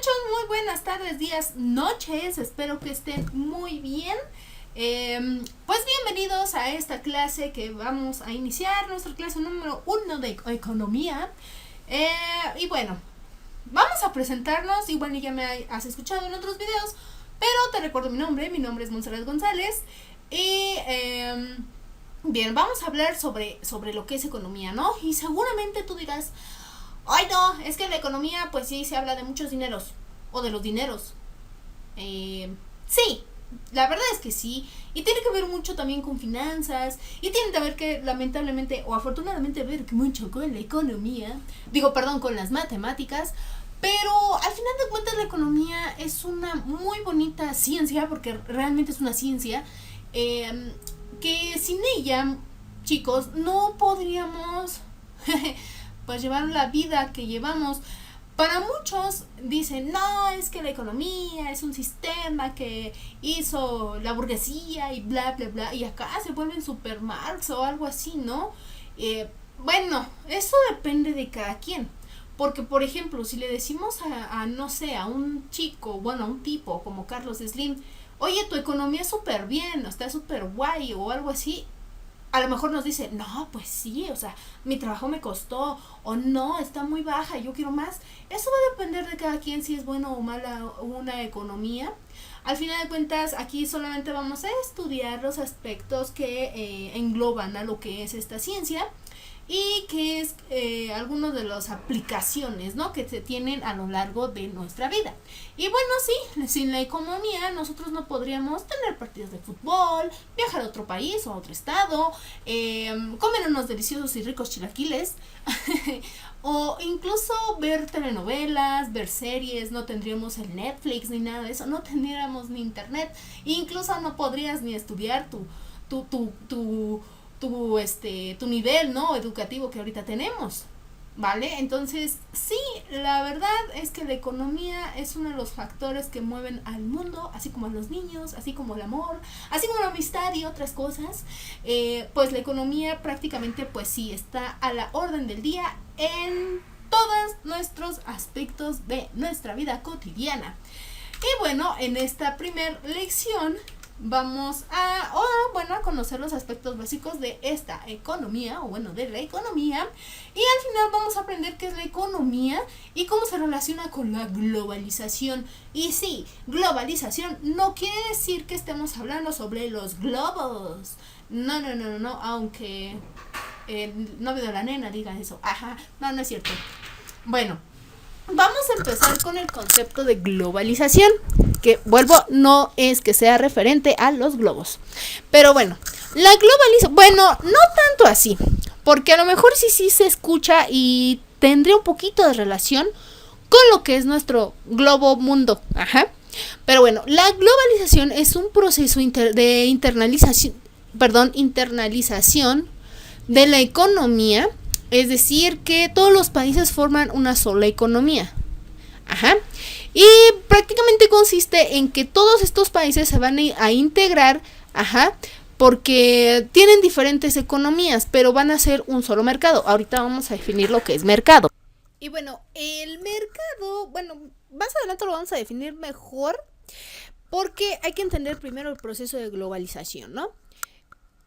muchachos, muy buenas tardes, días, noches, espero que estén muy bien. Pues bienvenidos a esta clase que vamos a iniciar, nuestra clase número 1 de economía. Y bueno, vamos a presentarnos, y bueno, ya me has escuchado en otros videos, pero te recuerdo mi nombre es Montserrat González. Y bien, vamos a hablar sobre lo que es economía, ¿no? Y seguramente tú dirás, ay no, es que en la economía pues sí se habla de muchos dineros, o de los dineros. Sí, la verdad es que sí, y tiene que ver mucho también con finanzas, y tiene que ver que lamentablemente o afortunadamente ver que mucho con la economía, digo perdón, con las matemáticas, pero al final de cuentas la economía es una muy bonita ciencia, porque realmente es una ciencia, que sin ella, chicos, no podríamos pues llevar la vida que llevamos. Para muchos dicen, no, es que la economía es un sistema que hizo la burguesía y bla, bla, bla, y acá se vuelven super Marx o algo así, ¿no? Bueno, eso depende de cada quien. Porque, por ejemplo, si le decimos no sé, a un chico, bueno, a un tipo como Carlos Slim, oye, tu economía es súper bien, está súper guay o algo así, a lo mejor nos dice, no, pues sí, o sea, mi trabajo me costó, o no, está muy baja, yo quiero más. Eso va a depender de cada quien si es buena o mala una economía. Al final de cuentas, aquí solamente vamos a estudiar los aspectos que engloban a lo que es esta ciencia y que es algunas de las aplicaciones, ¿no?, que se tienen a lo largo de nuestra vida. Y bueno, sí, sin la economía nosotros no podríamos tener partidos de fútbol, viajar a otro país o a otro estado, comer unos deliciosos y ricos chilaquiles o incluso ver telenovelas, ver series. No tendríamos el Netflix ni nada de eso, no tendríamos ni internet, incluso no podrías ni estudiar tu, tu, tu tu nivel, ¿no?, educativo que ahorita tenemos, ¿vale? Entonces, sí, la verdad es que la economía es uno de los factores que mueven al mundo, así como a los niños, así como el amor, así como la amistad y otras cosas. Pues la economía prácticamente, pues sí, está a la orden del día en todos nuestros aspectos de nuestra vida cotidiana. Y bueno, en esta primer lección vamos a conocer los aspectos básicos de esta economía, o bueno, de la economía, y al final vamos a aprender qué es la economía y cómo se relaciona con la globalización. Y sí, globalización no quiere decir que estemos hablando sobre los globos, no, aunque el novio de la nena diga eso, ajá, no es cierto. Bueno, vamos a empezar con el concepto de globalización, que vuelvo, no es que sea referente a los globos. Pero bueno, la globalización, bueno, no tanto así, porque a lo mejor sí se escucha y tendría un poquito de relación con lo que es nuestro globo mundo. Ajá. Pero bueno, la globalización es un proceso de internalización de la economía. Es decir, que todos los países forman una sola economía. Ajá. Y prácticamente consiste en que todos estos países se van a integrar, ajá, porque tienen diferentes economías, pero van a ser un solo mercado. Ahorita vamos a definir lo que es mercado. Y bueno, el mercado, bueno, más adelante lo vamos a definir mejor, porque hay que entender primero el proceso de globalización, ¿no?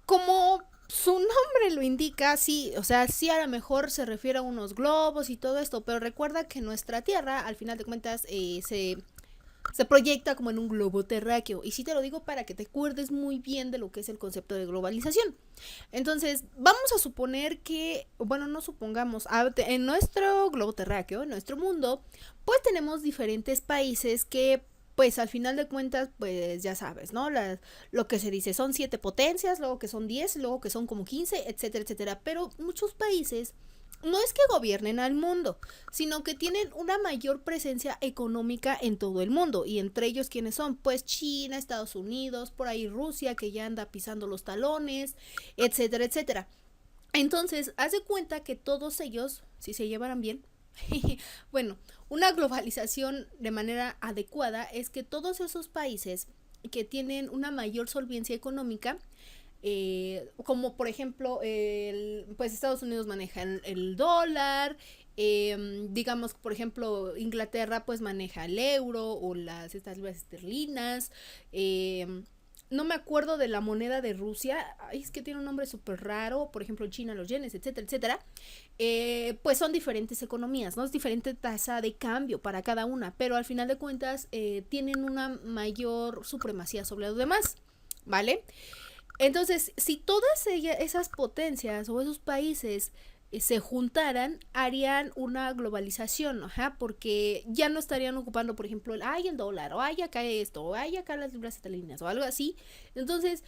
Como su nombre lo indica, sí, o sea, sí a lo mejor se refiere a unos globos y todo esto, pero recuerda que nuestra Tierra, al final de cuentas, se proyecta como en un globo terráqueo. Y sí te lo digo para que te acuerdes muy bien de lo que es el concepto de globalización. Entonces, vamos a suponer que, bueno, no supongamos, en nuestro globo terráqueo, en nuestro mundo, pues tenemos diferentes países que, pues al final de cuentas, pues ya sabes, ¿no? Lo que se dice son 7 potencias, luego que son 10, luego que son como 15, etcétera, etcétera. Pero muchos países no es que gobiernen al mundo, sino que tienen una mayor presencia económica en todo el mundo. Y entre ellos, ¿quiénes son? Pues China, Estados Unidos, por ahí Rusia, que ya anda pisando los talones, etcétera, etcétera. Entonces, haz de cuenta que todos ellos, si se llevaran bien, bueno, una globalización de manera adecuada es que todos esos países que tienen una mayor solvencia económica, como por ejemplo pues Estados Unidos maneja el dólar, Digamos, por ejemplo, Inglaterra pues maneja el euro o estas libras esterlinas. No me acuerdo de la moneda de Rusia, ay, es que tiene un nombre súper raro, por ejemplo China, los yenes, etcétera, etcétera. Pues son diferentes economías, ¿no? Es diferente tasa de cambio para cada una, pero al final de cuentas tienen una mayor supremacía sobre los demás, ¿vale? Entonces, si todas esas potencias o esos países se juntaran, harían una globalización, ajá, porque ya no estarían ocupando, por ejemplo, el dólar, o ay, acá esto, o ay, acá las libras esterlinas, o algo así. Entonces,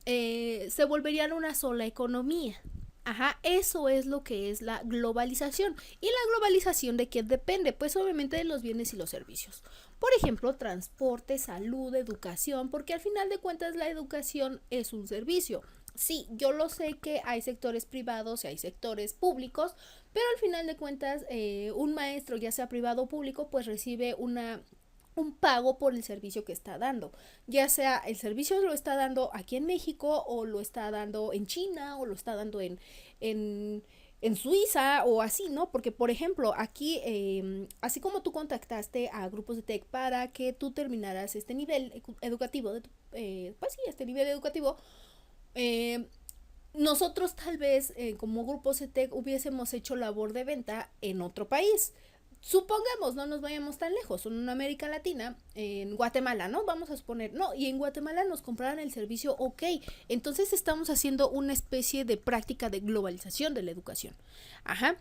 se volverían una sola economía. Ajá, eso es lo que es la globalización. ¿Y la globalización de qué depende? Pues obviamente de los bienes y los servicios. Por ejemplo, transporte, salud, educación, porque al final de cuentas la educación es un servicio. Sí, yo lo sé que hay sectores privados y hay sectores públicos, pero al final de cuentas un maestro, ya sea privado o público, pues recibe un pago por el servicio que está dando, ya sea el servicio lo está dando aquí en México o lo está dando en China o lo está dando en Suiza o así, ¿no? Porque, por ejemplo, aquí, así como tú contactaste a grupos de tech para que tú terminaras este nivel educativo, pues sí, este nivel educativo, eh, nosotros tal vez como grupos de tech hubiésemos hecho labor de venta en otro país. Supongamos, no nos vayamos tan lejos, en América Latina, en Guatemala, ¿no? Vamos a suponer, no, y en Guatemala nos compraran el servicio, ok, entonces estamos haciendo una especie de práctica de globalización de la educación. Ajá.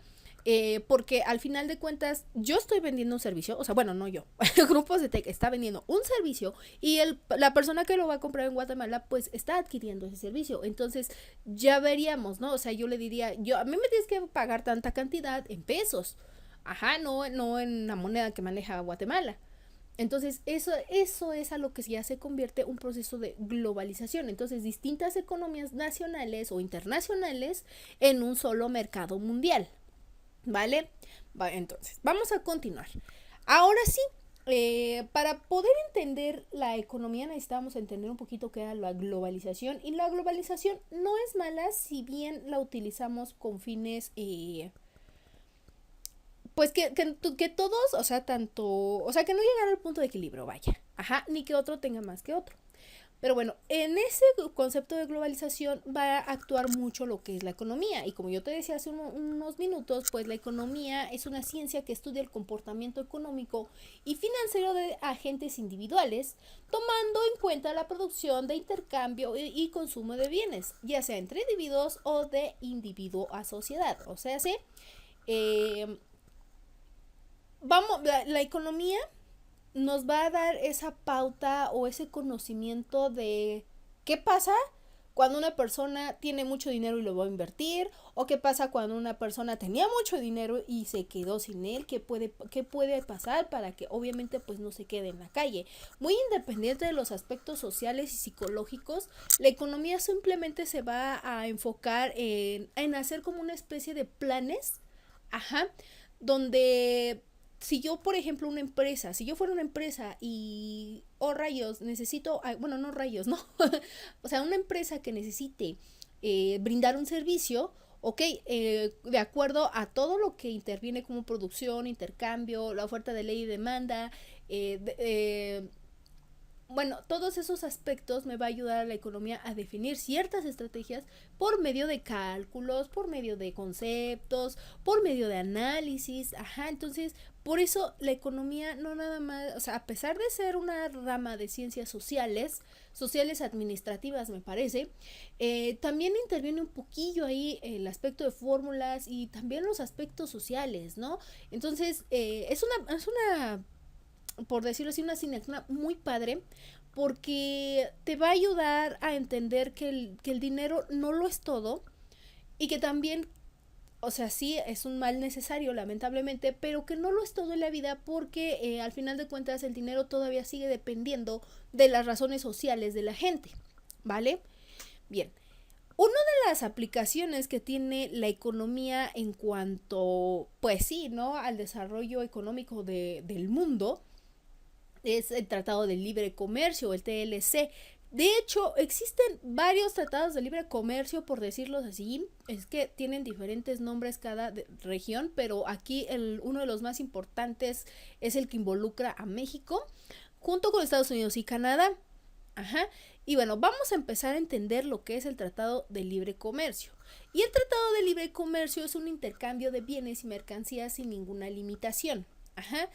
Porque al final de cuentas yo estoy vendiendo un servicio, o sea, bueno, no yo, grupos de tech está vendiendo un servicio y la persona que lo va a comprar en Guatemala pues está adquiriendo ese servicio, entonces ya veríamos, ¿no? O sea, yo le diría, a mí me tienes que pagar tanta cantidad en pesos, ajá, no en la moneda que maneja Guatemala. Entonces, eso es a lo que ya se convierte un proceso de globalización. Entonces, distintas economías nacionales o internacionales en un solo mercado mundial. ¿Vale? Entonces, vamos a continuar. Ahora sí, para poder entender la economía necesitamos entender un poquito qué era la globalización. Y la globalización no es mala si bien la utilizamos con fines, pues que todos, o sea, tanto, o sea, que no llegar al punto de equilibrio, vaya. Ajá, ni que otro tenga más que otro. Pero bueno, en ese concepto de globalización va a actuar mucho lo que es la economía. Y como yo te decía hace unos minutos, pues la economía es una ciencia que estudia el comportamiento económico y financiero de agentes individuales, tomando en cuenta la producción de intercambio y consumo de bienes, ya sea entre individuos o de individuo a sociedad. O sea, sí, eh, la economía nos va a dar esa pauta o ese conocimiento de qué pasa cuando una persona tiene mucho dinero y lo va a invertir, o qué pasa cuando una persona tenía mucho dinero y se quedó sin él, qué puede pasar para que obviamente pues no se quede en la calle. Muy independiente de los aspectos sociales y psicológicos, la economía simplemente se va a enfocar en hacer como una especie de planes, ajá, donde si yo, por ejemplo, si yo fuera una empresa y, oh rayos, necesito, bueno, no rayos, no, o sea, una empresa que necesite brindar un servicio, ok, de acuerdo a todo lo que interviene como producción, intercambio, la oferta de ley y demanda, bueno, todos esos aspectos me va a ayudar a la economía a definir ciertas estrategias por medio de cálculos, por medio de conceptos, por medio de análisis, ajá, entonces por eso la economía no nada más, o sea, a pesar de ser una rama de ciencias sociales administrativas me parece, también interviene un poquillo ahí el aspecto de fórmulas y también los aspectos sociales, ¿no? Entonces, es una por decirlo así, una asignatura muy padre porque te va a ayudar a entender que el dinero no lo es todo y que también, o sea, sí es un mal necesario, lamentablemente, pero que no lo es todo en la vida porque al final de cuentas el dinero todavía sigue dependiendo de las razones sociales de la gente, ¿vale? Bien. Una de las aplicaciones que tiene la economía en cuanto, pues sí, ¿no? Al desarrollo económico del mundo es el Tratado de Libre Comercio, el TLC, De hecho, existen varios tratados de libre comercio, por decirlos así. Es que tienen diferentes nombres cada región, pero aquí uno de los más importantes es el que involucra a México, junto con Estados Unidos y Canadá. Ajá. Y bueno, vamos a empezar a entender lo que es el Tratado de Libre Comercio. Y el Tratado de Libre Comercio es un intercambio de bienes y mercancías sin ninguna limitación. Ajá.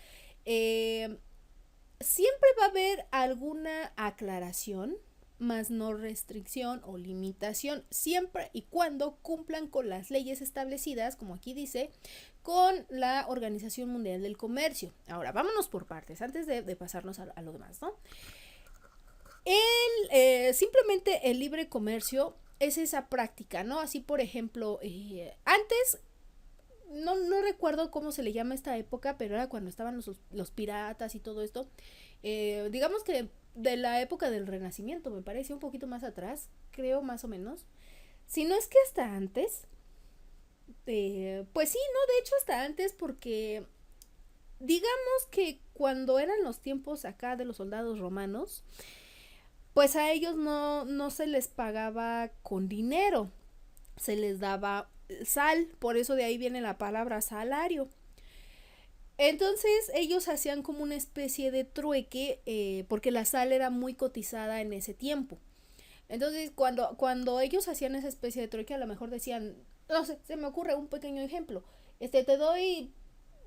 Siempre va a haber alguna aclaración, más no restricción o limitación, siempre y cuando cumplan con las leyes establecidas, como aquí dice, con la Organización Mundial del Comercio. Ahora, vámonos por partes, antes de pasarnos a lo demás, ¿no? Simplemente el libre comercio es esa práctica, ¿no? Así, por ejemplo, antes no recuerdo cómo se le llama esta época, pero era cuando estaban los piratas y todo esto. Digamos que de la época del Renacimiento, me parece, un poquito más atrás, creo más o menos. Si no es que hasta antes. Pues sí, no, de hecho hasta antes, porque digamos que cuando eran los tiempos acá de los soldados romanos, pues a ellos no se les pagaba con dinero, se les daba sal, por eso de ahí viene la palabra salario. Entonces ellos hacían como una especie de trueque, porque la sal era muy cotizada en ese tiempo. Entonces cuando ellos hacían esa especie de trueque, a lo mejor decían, no sé, se me ocurre un pequeño ejemplo, te doy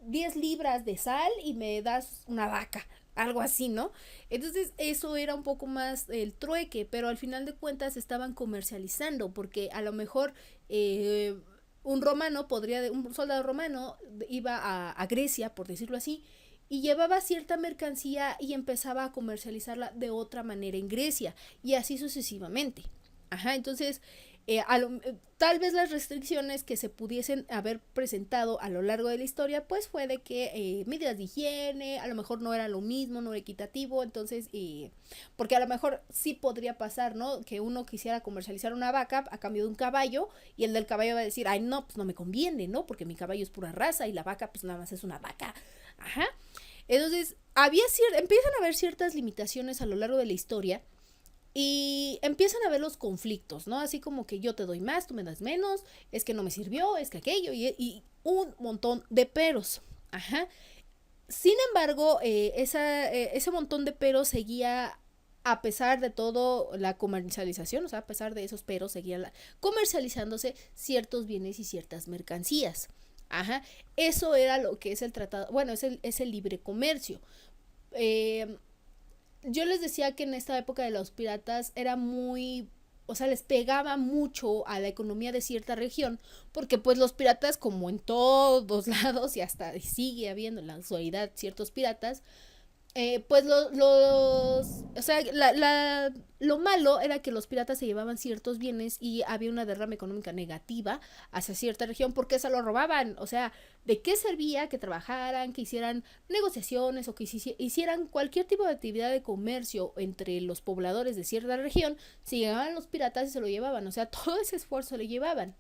10 libras de sal y me das una vaca, algo así, ¿no? Entonces eso era un poco más el trueque, pero al final de cuentas estaban comercializando, porque a lo mejor un soldado romano iba a Grecia, por decirlo así, y llevaba cierta mercancía y empezaba a comercializarla de otra manera en Grecia, y así sucesivamente. Ajá, entonces tal vez las restricciones que se pudiesen haber presentado a lo largo de la historia, pues fue de que medidas de higiene, a lo mejor no era lo mismo, no era equitativo, entonces, porque a lo mejor sí podría pasar, ¿no? Que uno quisiera comercializar una vaca a cambio de un caballo, y el del caballo va a decir, ay, no, pues no me conviene, ¿no? Porque mi caballo es pura raza y la vaca, pues nada más es una vaca. Ajá. Entonces, empiezan a haber ciertas limitaciones a lo largo de la historia. Y empiezan a ver los conflictos, ¿no? Así como que yo te doy más, tú me das menos, es que no me sirvió, es que aquello, y un montón de peros. Ajá. Sin embargo, ese montón de peros seguía, a pesar de todo la comercialización, o sea, a pesar de esos peros, seguía comercializándose ciertos bienes y ciertas mercancías. Ajá. Eso era lo que es el tratado, bueno, es el libre comercio. Yo les decía que en esta época de los piratas era muy, o sea, les pegaba mucho a la economía de cierta región, porque pues los piratas, como en todos lados, y hasta sigue habiendo en la actualidad ciertos piratas, pues o sea, lo malo era que los piratas se llevaban ciertos bienes y había una derrama económica negativa hacia cierta región porque se lo robaban. O sea, ¿de qué servía que trabajaran, que hicieran negociaciones o que hicieran cualquier tipo de actividad de comercio entre los pobladores de cierta región si llegaban los piratas y se lo llevaban? O sea, todo ese esfuerzo lo llevaban.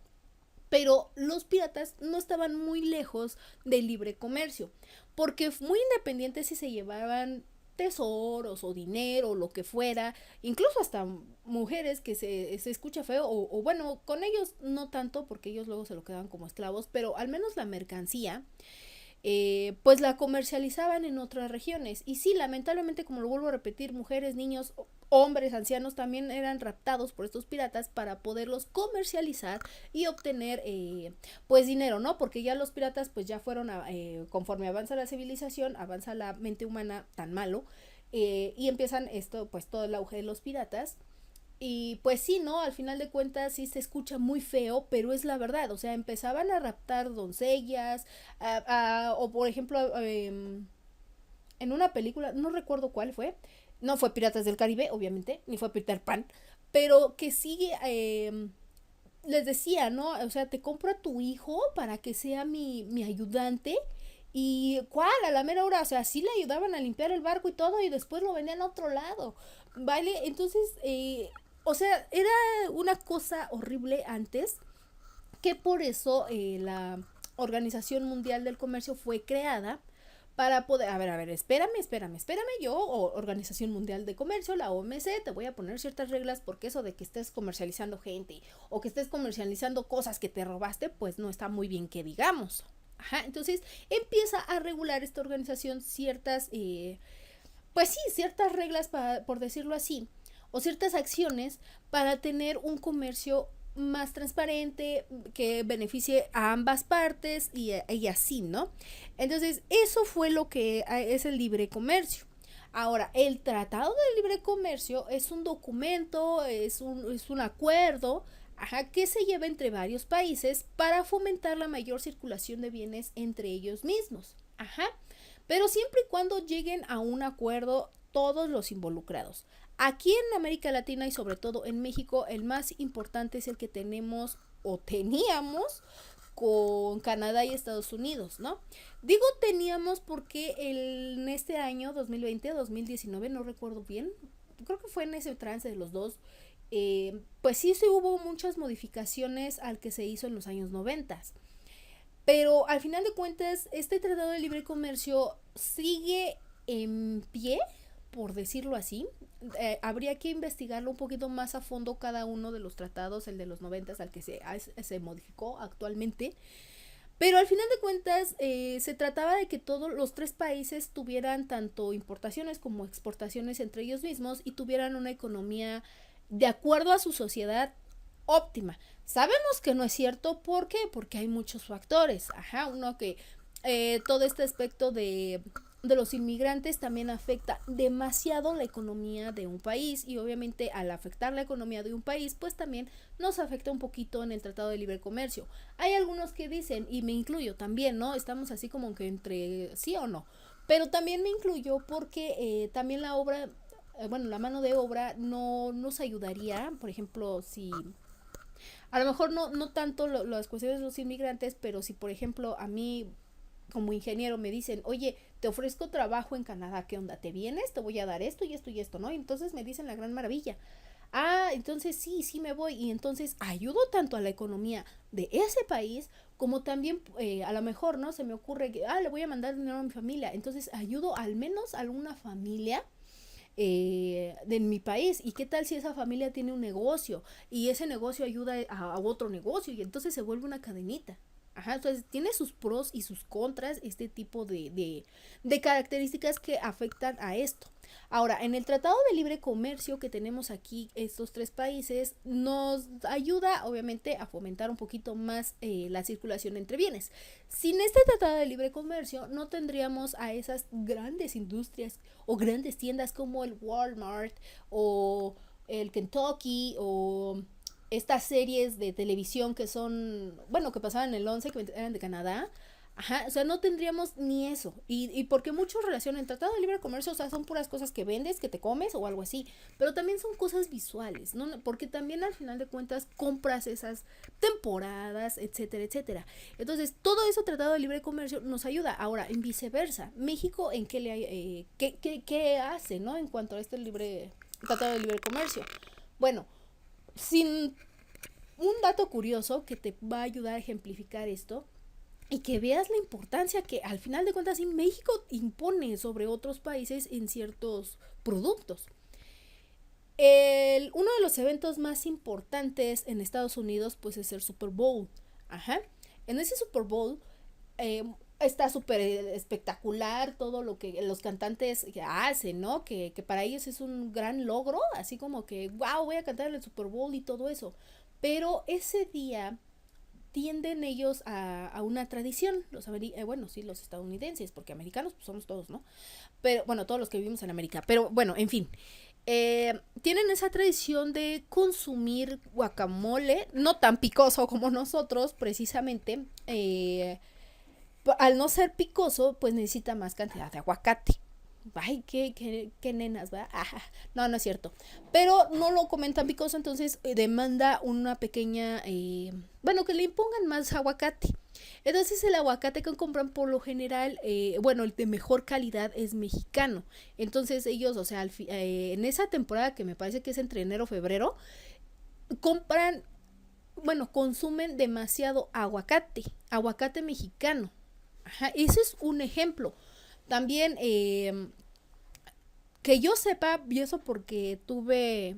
Pero los piratas no estaban muy lejos del libre comercio, porque muy independientes si se llevaban tesoros o dinero o lo que fuera, incluso hasta mujeres que se escucha feo, o bueno, con ellos no tanto porque ellos luego se lo quedaban como esclavos, pero al menos la mercancía pues la comercializaban en otras regiones. Y sí, lamentablemente, como lo vuelvo a repetir, mujeres, niños, hombres, ancianos también eran raptados por estos piratas para poderlos comercializar y obtener pues dinero, ¿no? Porque ya los piratas pues ya fueron conforme avanza la civilización, avanza la mente humana tan malo, y empiezan pues todo el auge de los piratas. Y pues sí, ¿no? Al final de cuentas sí se escucha muy feo, pero es la verdad. O sea, empezaban a raptar doncellas, o por ejemplo, en una película, no recuerdo cuál fue, no fue Piratas del Caribe, obviamente, ni fue Peter Pan, pero que sí les decía, ¿no? O sea, te compro a tu hijo para que sea mi ayudante. Y cuál, a la mera hora, o sea, sí le ayudaban a limpiar el barco y todo, y después lo vendían a otro lado, ¿vale? Entonces, o sea, era una cosa horrible antes, que por eso la Organización Mundial del Comercio fue creada para poder, a ver, espérame, yo, Organización Mundial de Comercio, la OMC, te voy a poner ciertas reglas porque eso de que estés comercializando gente o que estés comercializando cosas que te robaste, pues no está muy bien que digamos. Ajá, entonces empieza a regular esta organización ciertas, pues sí, ciertas reglas, por decirlo así, o ciertas acciones para tener un comercio más transparente, que beneficie a ambas partes y así, ¿no? Entonces, eso fue lo que es el libre comercio. Ahora, el Tratado de Libre Comercio es un documento, es un acuerdo, ajá, que se lleva entre varios países para fomentar la mayor circulación de bienes entre ellos mismos. Ajá. Pero siempre y cuando lleguen a un acuerdo todos los involucrados. Aquí en América Latina y sobre todo en México, el más importante es el que tenemos o teníamos con Canadá y Estados Unidos, ¿no? Digo teníamos porque en este año 2020, 2019, no recuerdo bien, creo que fue en ese trance de los dos, pues sí hubo muchas modificaciones al que se hizo en los años 90. Pero al final de cuentas, este tratado de libre comercio sigue en pie, por decirlo así. Habría que investigarlo un poquito más a fondo cada uno de los tratados, el de los 90 al que se modificó actualmente. Pero al final de cuentas se trataba de que todos los tres países tuvieran tanto importaciones como exportaciones entre ellos mismos y tuvieran una economía de acuerdo a su sociedad óptima. Sabemos que no es cierto, ¿por qué? Porque hay muchos factores. Ajá, uno que todo este aspecto de los inmigrantes también afecta demasiado la economía de un país y obviamente al afectar la economía de un país pues también nos afecta un poquito en el Tratado de Libre Comercio. Hay algunos que dicen, y me incluyo también, ¿no? Estamos así como que entre sí o no, pero también me incluyo porque también la obra, la mano de obra no nos ayudaría, por ejemplo, si a lo mejor no tanto las cuestiones de los inmigrantes, pero si por ejemplo a mí como ingeniero me dicen, oye, te ofrezco trabajo en Canadá, ¿qué onda? ¿Te vienes? Te voy a dar esto y esto y esto, ¿no? Y entonces me dicen la gran maravilla. Ah, entonces sí me voy. Y entonces ayudo tanto a la economía de ese país como también a lo mejor, ¿no? Se me ocurre que, le voy a mandar dinero a mi familia. Entonces ayudo al menos a alguna familia de mi país. ¿Y qué tal si esa familia tiene un negocio y ese negocio ayuda a otro negocio y entonces se vuelve una cadenita? Ajá, entonces tiene sus pros y sus contras este tipo de características que afectan a esto. Ahora, en el Tratado de Libre Comercio que tenemos aquí, estos tres países, nos ayuda obviamente a fomentar un poquito más la circulación entre bienes. Sin este Tratado de Libre Comercio no tendríamos a esas grandes industrias o grandes tiendas como el Walmart o el Kentucky o estas series de televisión que son, que pasaban en el 11, que eran de Canadá. Ajá, o sea, no tendríamos ni eso. Y porque muchos relacionan el Tratado de Libre Comercio, o sea, son puras cosas que vendes, que te comes o algo así. Pero también son cosas visuales, ¿no? Porque también al final de cuentas compras esas temporadas, etcétera, etcétera. Entonces, todo eso Tratado de Libre Comercio nos ayuda. Ahora, en viceversa, México, ¿en qué hace, ¿no? En cuanto a este Tratado de Libre Comercio. Bueno, sin un dato curioso que te va a ayudar a ejemplificar esto y que veas la importancia que al final de cuentas México impone sobre otros países en ciertos productos. Uno de los eventos más importantes en Estados Unidos pues es el Super Bowl. Ajá. En ese Super Bowl está súper espectacular todo lo que los cantantes hacen, ¿no? Que para ellos es un gran logro, así como que, wow, voy a cantar en el Super Bowl y todo eso. Pero ese día tienden ellos a una tradición, los estadounidenses, porque americanos pues somos todos, ¿no? Pero todos los que vivimos en América, pero en fin. Tienen esa tradición de consumir guacamole, no tan picoso como nosotros, precisamente, al no ser picoso, pues necesita más cantidad de aguacate. Ay, qué nenas, ¿va? No es cierto. Pero no lo comen tan picoso, entonces demanda una pequeña, que le impongan más aguacate. Entonces el aguacate que compran por lo general, el de mejor calidad es mexicano. Entonces ellos, en esa temporada que me parece que es entre enero y febrero, consumen demasiado aguacate mexicano. Ajá, ese es un ejemplo. También, que yo sepa, y eso porque tuve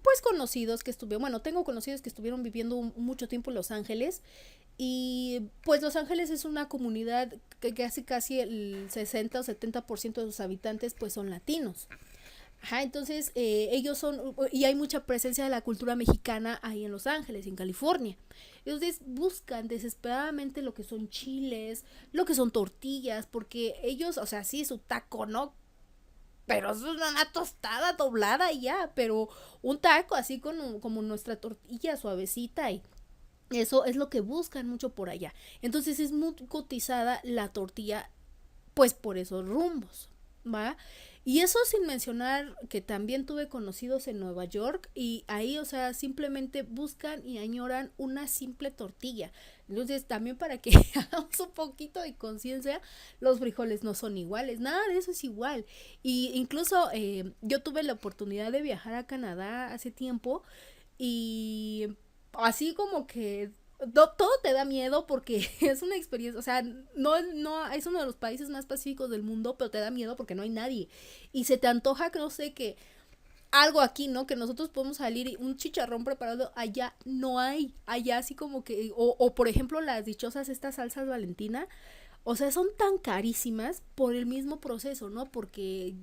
pues conocidos que estuvieron, bueno, tengo conocidos que estuvieron viviendo mucho tiempo en Los Ángeles y pues Los Ángeles es una comunidad que casi el 60 o 70% de sus habitantes pues son latinos. Ajá, entonces ellos son, y hay mucha presencia de la cultura mexicana ahí en Los Ángeles, en California. Entonces buscan desesperadamente lo que son chiles, lo que son tortillas, porque ellos, o sea, sí, su taco, ¿no? Pero eso es una tostada doblada y ya, pero un taco así como nuestra tortilla suavecita y eso es lo que buscan mucho por allá. Entonces es muy cotizada la tortilla pues por esos rumbos, ¿va? Y eso sin mencionar que también tuve conocidos en Nueva York y ahí, o sea, simplemente buscan y añoran una simple tortilla. Entonces, también para que hagamos un poquito de conciencia, los frijoles no son iguales, nada de eso es igual. Y incluso yo tuve la oportunidad de viajar a Canadá hace tiempo y así como que todo te da miedo porque es una experiencia, o sea, no es uno de los países más pacíficos del mundo, pero te da miedo porque no hay nadie. Y se te antoja que no sé que algo aquí, ¿no? Que nosotros podemos salir y un chicharrón preparado allá no hay. Allá así como que o por ejemplo las dichosas estas salsas Valentina, o sea, son tan carísimas por el mismo proceso, ¿no? Porque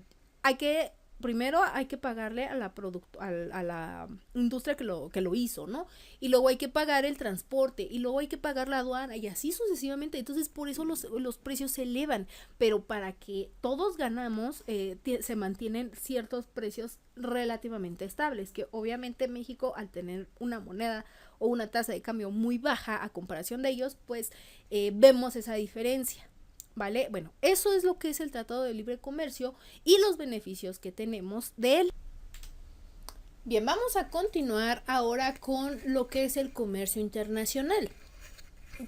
hay que primero hay que pagarle a la industria que lo hizo, ¿no? Y luego hay que pagar el transporte, y luego hay que pagar la aduana, y así sucesivamente. Entonces, por eso los precios se elevan. Pero para que todos ganamos, se mantienen ciertos precios relativamente estables, que obviamente México, al tener una moneda o una tasa de cambio muy baja a comparación de ellos, pues vemos esa diferencia. ¿Vale? Bueno, eso es lo que es el Tratado de Libre Comercio y los beneficios que tenemos de él. Bien, vamos a continuar ahora con lo que es el comercio internacional.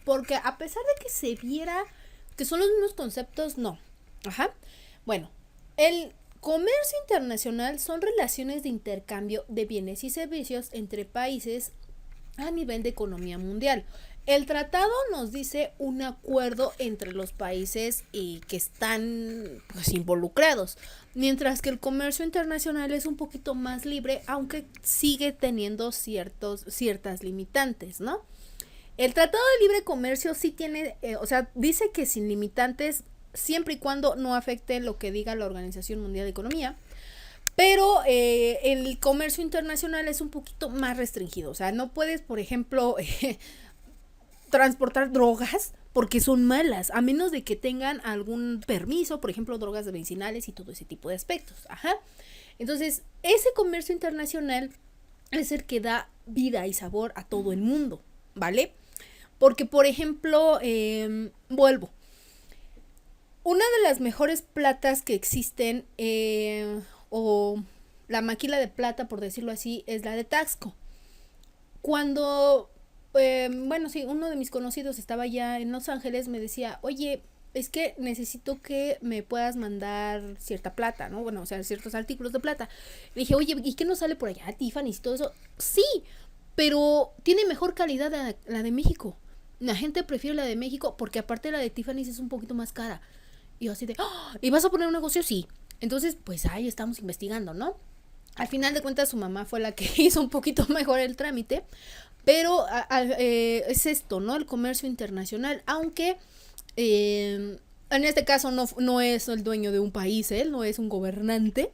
Porque a pesar de que se viera que son los mismos conceptos, no. Ajá. Bueno, el comercio internacional son relaciones de intercambio de bienes y servicios entre países a nivel de economía mundial. El tratado nos dice un acuerdo entre los países que están pues, involucrados, mientras que el comercio internacional es un poquito más libre, aunque sigue teniendo ciertas limitantes, ¿no? El Tratado de Libre Comercio sí tiene, o sea, dice que sin limitantes, siempre y cuando no afecte lo que diga la Organización Mundial de Economía. Pero el comercio internacional es un poquito más restringido. O sea, no puedes, por ejemplo, transportar drogas porque son malas, a menos de que tengan algún permiso, por ejemplo, drogas medicinales y todo ese tipo de aspectos. Ajá. Entonces, ese comercio internacional es el que da vida y sabor a todo el mundo, ¿vale? Porque, por ejemplo, vuelvo. Una de las mejores platas que existen, o la maquila de plata, por decirlo así, es la de Taxco. Cuando, bueno, sí, uno de mis conocidos estaba ya en Los Ángeles, me decía, oye, es que necesito que me puedas mandar cierta plata, ¿no? Bueno, o sea, ciertos artículos de plata. Le dije, oye, ¿y qué nos sale por allá? Tiffany's y todo eso. Sí, pero tiene mejor calidad la de México. La gente prefiere la de México porque aparte la de Tiffany's es un poquito más cara. Y yo así de, ¡oh! ¿Y vas a poner un negocio? Sí. Entonces, pues ahí estamos investigando, ¿no? Al final de cuentas, su mamá fue la que hizo un poquito mejor el trámite. Pero es esto, ¿no? El comercio internacional. Aunque en este caso no es el dueño de un país, él no es un gobernante.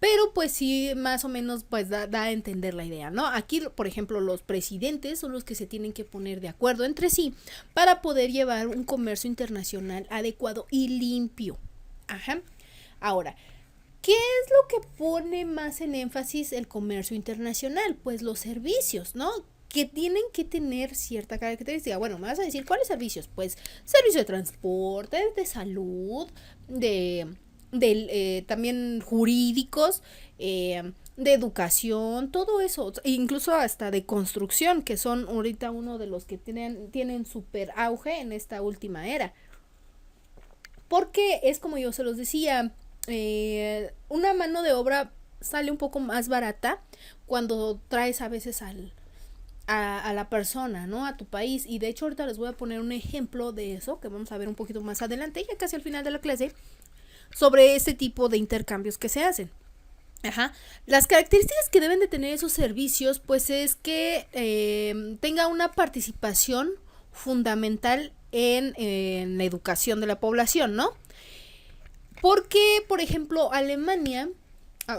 Pero pues sí, más o menos pues da a entender la idea, ¿no? Aquí, por ejemplo, los presidentes son los que se tienen que poner de acuerdo entre sí para poder llevar un comercio internacional adecuado y limpio. Ajá. Ahora, ¿qué es lo que pone más en énfasis el comercio internacional? Pues los servicios, ¿no? Que tienen que tener cierta característica. Bueno, me vas a decir, ¿cuáles servicios? Pues servicios de transporte, de salud, también jurídicos, de educación, todo eso, incluso hasta de construcción, que son ahorita uno de los que tienen súper auge en esta última era. Porque es como yo se los decía, una mano de obra sale un poco más barata cuando traes a veces a la persona, ¿no? A tu país. Y de hecho ahorita les voy a poner un ejemplo de eso, que vamos a ver un poquito más adelante, ya casi al final de la clase, sobre este tipo de intercambios que se hacen. Ajá. Las características que deben de tener esos servicios, pues es que tenga una participación fundamental en la educación de la población, ¿no? Porque, por ejemplo, Alemania,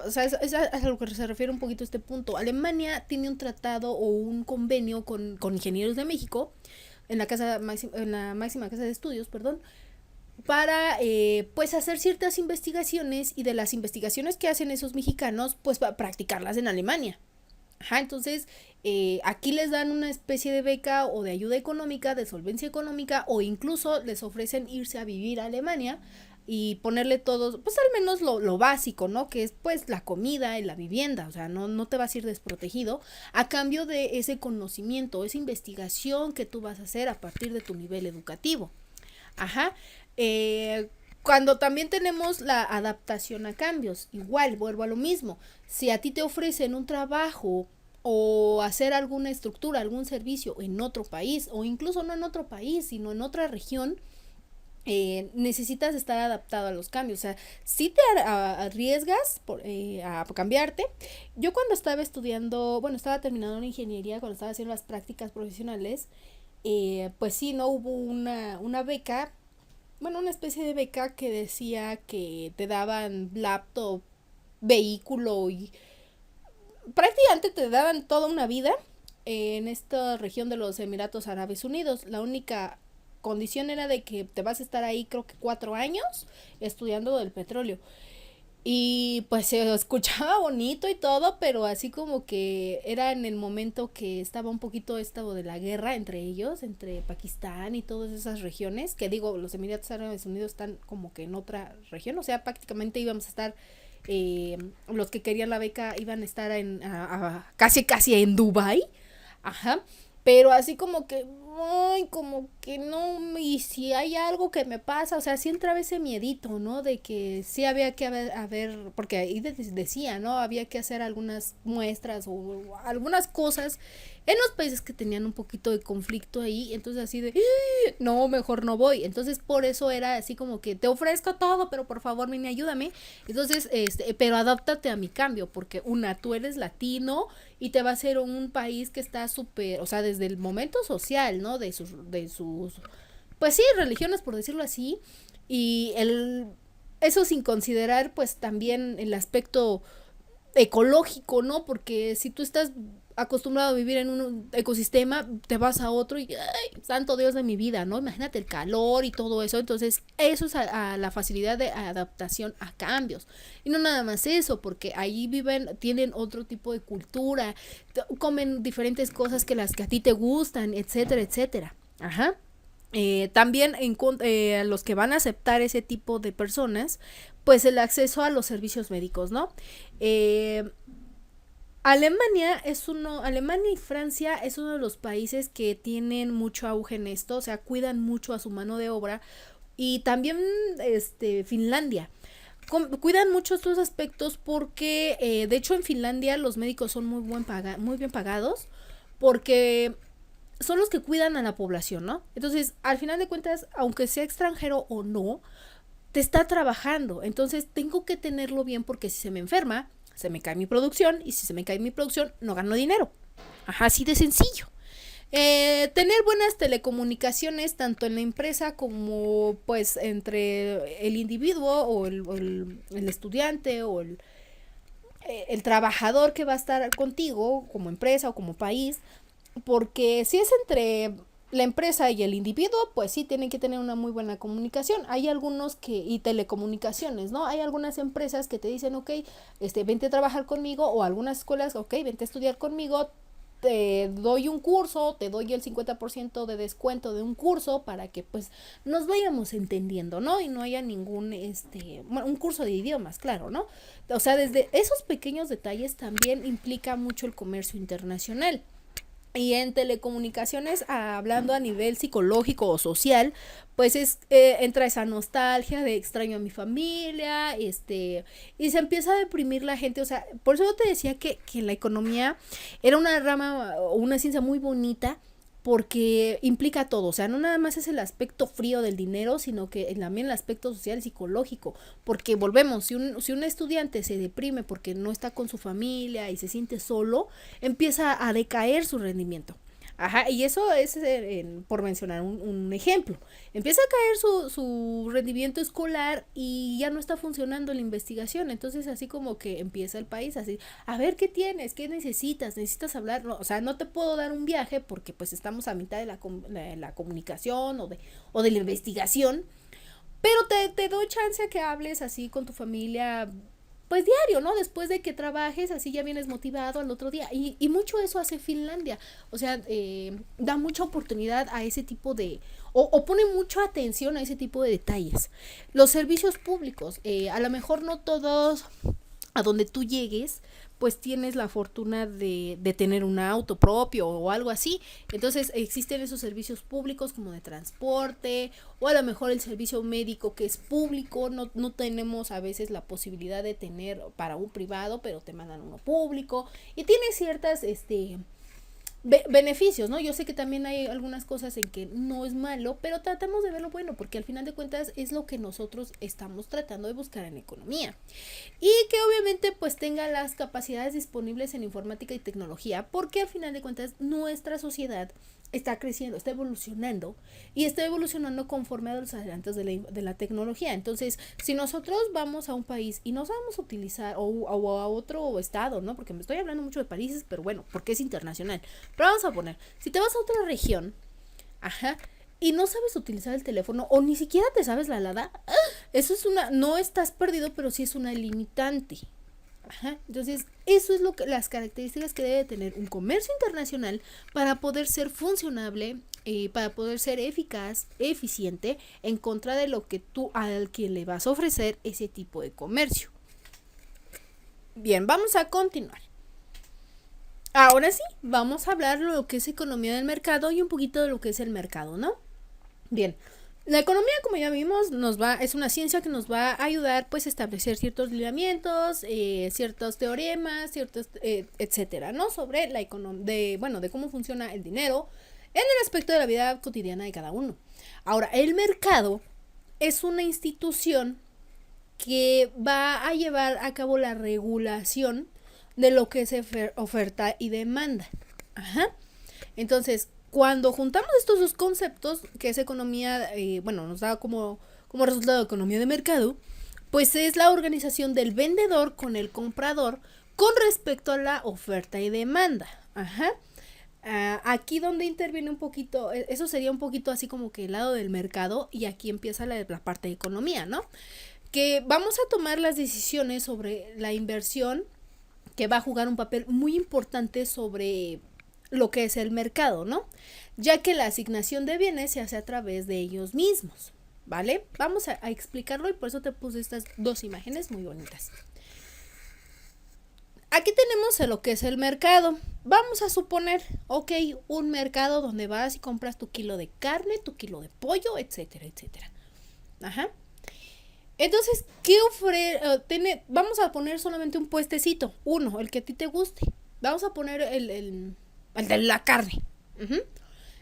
o sea, es a lo que se refiere un poquito este punto. Alemania tiene un tratado o un convenio con Ingenieros de México en la máxima casa de estudios, perdón, para pues hacer ciertas investigaciones y de las investigaciones que hacen esos mexicanos, pues para practicarlas en Alemania. Ajá, entonces aquí les dan una especie de beca o de ayuda económica, de solvencia económica, o incluso les ofrecen irse a vivir a Alemania y ponerle todo, pues al menos lo básico, ¿no? Que es pues la comida y la vivienda, o sea, no te vas a ir desprotegido a cambio de ese conocimiento, esa investigación que tú vas a hacer a partir de tu nivel educativo. Ajá. Cuando también tenemos la adaptación a cambios, igual vuelvo a lo mismo. Si a ti te ofrecen un trabajo o hacer alguna estructura, algún servicio en otro país, o incluso no en otro país, sino en otra región, necesitas estar adaptado a los cambios. O sea, si te arriesgas a cambiarte. Yo cuando estaba estudiando, bueno, estaba terminando una ingeniería, cuando estaba haciendo las prácticas profesionales, pues sí, no hubo una beca, bueno, una especie de beca que decía que te daban laptop, vehículo y prácticamente te daban toda una vida en esta región de los Emiratos Árabes Unidos. La única condición era de que te vas a estar ahí creo que 4 años estudiando del petróleo. Y pues se escuchaba bonito y todo, pero así como que era en el momento que estaba un poquito esto de la guerra entre ellos, entre Pakistán y todas esas regiones, que digo, los Emiratos Árabes Unidos están como que en otra región, o sea, prácticamente íbamos a estar, los que querían la beca iban a estar casi en Dubai. Ajá. Pero así como que, ay, como que no, y si hay algo que me pasa, o sea, sí entraba ese miedito, ¿no? De que sí había que porque ahí decía, ¿no? Había que hacer algunas muestras o algunas cosas en los países que tenían un poquito de conflicto ahí, entonces así de, no, mejor no voy. Entonces por eso era así como que te ofrezco todo, pero por favor, mini, ayúdame. Entonces, pero adáptate a mi cambio, porque tú eres latino y te va a ser un país que está súper, o sea, desde el momento social, ¿no? De sus, pues sí, religiones, por decirlo así, y eso sin considerar, pues también el aspecto ecológico, ¿no? Porque si tú estás acostumbrado a vivir en un ecosistema, te vas a otro y ¡ay, santo Dios de mi vida!, ¿no? Imagínate el calor y todo eso. Entonces, eso es a la facilidad de adaptación a cambios. Y no nada más eso, porque ahí tienen otro tipo de cultura, comen diferentes cosas que las que a ti te gustan, etcétera, etcétera. Ajá. También los que van a aceptar ese tipo de personas, pues el acceso a los servicios médicos, ¿no? Alemania y Francia es uno de los países que tienen mucho auge en esto, o sea, cuidan mucho a su mano de obra, y también Finlandia. Cuidan mucho estos aspectos porque, de hecho, en Finlandia los médicos son muy bien pagados, porque son los que cuidan a la población, ¿no? Entonces, al final de cuentas, aunque sea extranjero o no, te está trabajando. Entonces, tengo que tenerlo bien porque si se me enferma, se me cae mi producción, y si se me cae mi producción, no gano dinero. Ajá, así de sencillo. Tener buenas telecomunicaciones tanto en la empresa como pues entre el individuo o el estudiante o el trabajador que va a estar contigo como empresa o como país, porque si es entre la empresa y el individuo, pues sí tienen que tener una muy buena comunicación. Hay algunos y telecomunicaciones, ¿no? Hay algunas empresas que te dicen, ok, vente a trabajar conmigo, o algunas escuelas, ok, vente a estudiar conmigo, te doy un curso, te doy el 50% de descuento de un curso para que pues nos vayamos entendiendo, ¿no? Y no haya ningún, un curso de idiomas, claro, ¿no? O sea, desde esos pequeños detalles también implica mucho el comercio internacional. Y en telecomunicaciones, hablando a nivel psicológico o social, pues entra esa nostalgia de extraño a mi familia, y se empieza a deprimir la gente. O sea, por eso yo te decía que la economía era una rama o una ciencia muy bonita, porque implica todo. O sea, no nada más es el aspecto frío del dinero, sino que también el aspecto social y psicológico. Porque volvemos, si un estudiante se deprime porque no está con su familia y se siente solo, empieza a decaer su rendimiento. Ajá, y eso es por mencionar un ejemplo. Empieza a caer su rendimiento escolar y ya no está funcionando la investigación. Entonces, así como que empieza el país así, a ver qué tienes, qué necesitas hablar. No, o sea, no te puedo dar un viaje porque pues estamos a mitad de la comunicación o de la investigación, pero te doy chance a que hables así con tu familia, pues diario, ¿no? Después de que trabajes, así ya vienes motivado al otro día. Y mucho eso hace Finlandia. O sea, da mucha oportunidad a ese tipo o pone mucha atención a ese tipo de detalles. Los servicios públicos, a lo mejor no todos a donde tú llegues, pues tienes la fortuna de tener un auto propio o algo así. Entonces existen esos servicios públicos como de transporte, o a lo mejor el servicio médico que es público. No tenemos a veces la posibilidad de tener para un privado, pero te mandan uno público y tiene ciertas beneficios, ¿no? Yo sé que también hay algunas cosas en que no es malo, pero tratamos de ver lo bueno, porque al final de cuentas es lo que nosotros estamos tratando de buscar en economía. Y que obviamente pues tenga las capacidades disponibles en informática y tecnología, porque al final de cuentas nuestra sociedad está creciendo, está evolucionando, y está evolucionando conforme a los adelantos de la tecnología. Entonces, si nosotros vamos a un país y nos vamos a utilizar, o a otro estado, ¿no? Porque me estoy hablando mucho de países, pero bueno, porque es internacional. Pero vamos a poner, si te vas a otra región, ajá, y no sabes utilizar el teléfono, o ni siquiera te sabes la alada, eso es no estás perdido, pero sí es una limitante. Ajá. Entonces, eso es las características que debe tener un comercio internacional para poder ser funcionable, para poder ser eficaz, eficiente, en contra de lo que tú al que le vas a ofrecer ese tipo de comercio. Bien, vamos a continuar. Ahora sí, vamos a hablar de lo que es economía del mercado y un poquito de lo que es el mercado, ¿no? Bien, la economía, como ya vimos, es una ciencia que nos va a ayudar pues a establecer ciertos lineamientos, ciertos teoremas, etcétera, ¿no? Sobre la de cómo funciona el dinero en el aspecto de la vida cotidiana de cada uno. Ahora, el mercado es una institución que va a llevar a cabo la regulación de lo que es oferta y demanda. Ajá. Entonces, cuando juntamos estos dos conceptos, que es economía, nos da como resultado economía de mercado, pues es la organización del vendedor con el comprador con respecto a la oferta y demanda. Ajá. Aquí donde interviene un poquito, eso sería un poquito así como que el lado del mercado, y aquí empieza la parte de economía, ¿no? Que vamos a tomar las decisiones sobre la inversión, que va a jugar un papel muy importante sobre lo que es el mercado, ¿no? Ya que la asignación de bienes se hace a través de ellos mismos, ¿vale? Vamos a explicarlo, y por eso te puse estas dos imágenes muy bonitas. Aquí tenemos lo que es el mercado. Vamos a suponer, un mercado donde vas y compras tu kilo de carne, tu kilo de pollo, etcétera, etcétera. Ajá. Entonces, vamos a poner solamente un puestecito, uno, el que a ti te guste. Vamos a poner el de la carne. Uh-huh.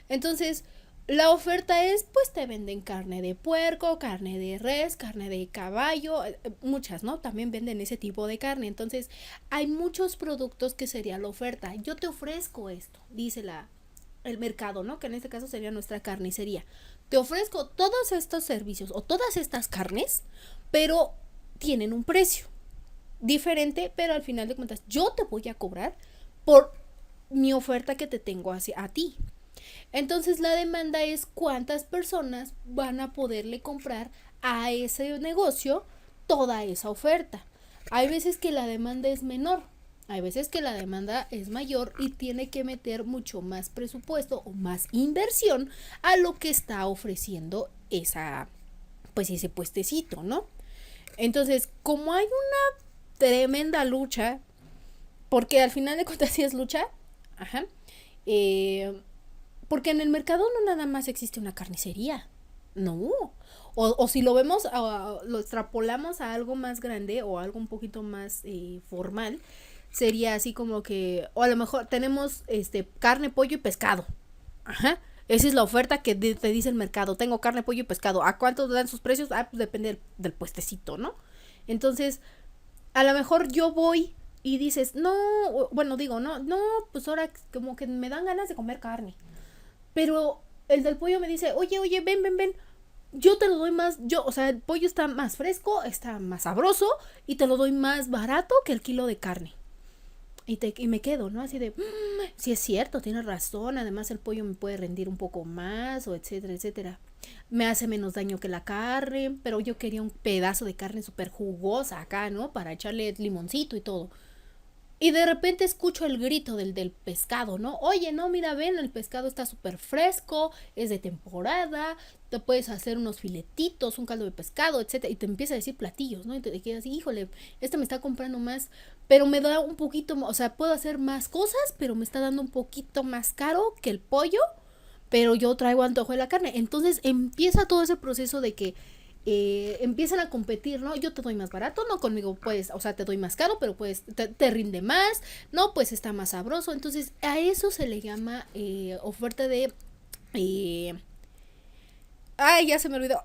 Entonces, la oferta es, pues te venden carne de puerco, carne de res, carne de caballo, muchas, ¿no? También venden ese tipo de carne. Entonces, hay muchos productos que sería la oferta. Yo te ofrezco esto, dice el mercado, ¿no? Que en este caso sería nuestra carnicería. Te ofrezco todos estos servicios o todas estas carnes, pero tienen un precio diferente, pero al final de cuentas yo te voy a cobrar por mi oferta que te tengo a ti. Entonces la demanda es cuántas personas van a poderle comprar a ese negocio toda esa oferta. Hay veces que la demanda es menor, hay veces que la demanda es mayor y tiene que meter mucho más presupuesto o más inversión a lo que está ofreciendo ese puestecito, ¿no? Entonces, como hay una tremenda lucha, porque al final de cuentas sí es lucha, ajá, Eh, Porque en el mercado no nada más existe una carnicería. No. O si lo vemos, lo extrapolamos a algo más grande o algo un poquito más formal, sería así como que, o a lo mejor tenemos carne, pollo y pescado. Ajá. Esa es la oferta que te dice el mercado. Tengo carne, pollo y pescado. ¿A cuánto dan sus precios? Ah, pues depende del puestecito, ¿no? Entonces, a lo mejor yo voy y dices, no, bueno, digo, no, pues ahora como que me dan ganas de comer carne. Pero el del pollo me dice, oye, ven. Yo te lo doy más, o sea, el pollo está más fresco, está más sabroso y te lo doy más barato que el kilo de carne. Y me quedo, ¿no? Así de, sí es cierto, tienes razón, además el pollo me puede rendir un poco más, o etcétera, etcétera. Me hace menos daño que la carne, pero yo quería un pedazo de carne súper jugosa acá, ¿no? Para echarle limoncito y todo. Y de repente escucho el grito del pescado, ¿no? Oye, no, mira, ven, el pescado está súper fresco, es de temporada, te puedes hacer unos filetitos, un caldo de pescado, etcétera. Y te empieza a decir platillos, ¿no? Y te quedas, híjole, me está comprando más, pero me da un poquito, o sea, puedo hacer más cosas, pero me está dando un poquito más caro que el pollo, pero yo traigo antojo de la carne. Entonces empieza todo ese proceso de que empiezan a competir, ¿no? Yo te doy más barato, no conmigo pues, o sea, te doy más caro, pero pues te rinde más, no, pues está más sabroso. Entonces a eso se le llama oferta de... Ay, ya se me olvidó.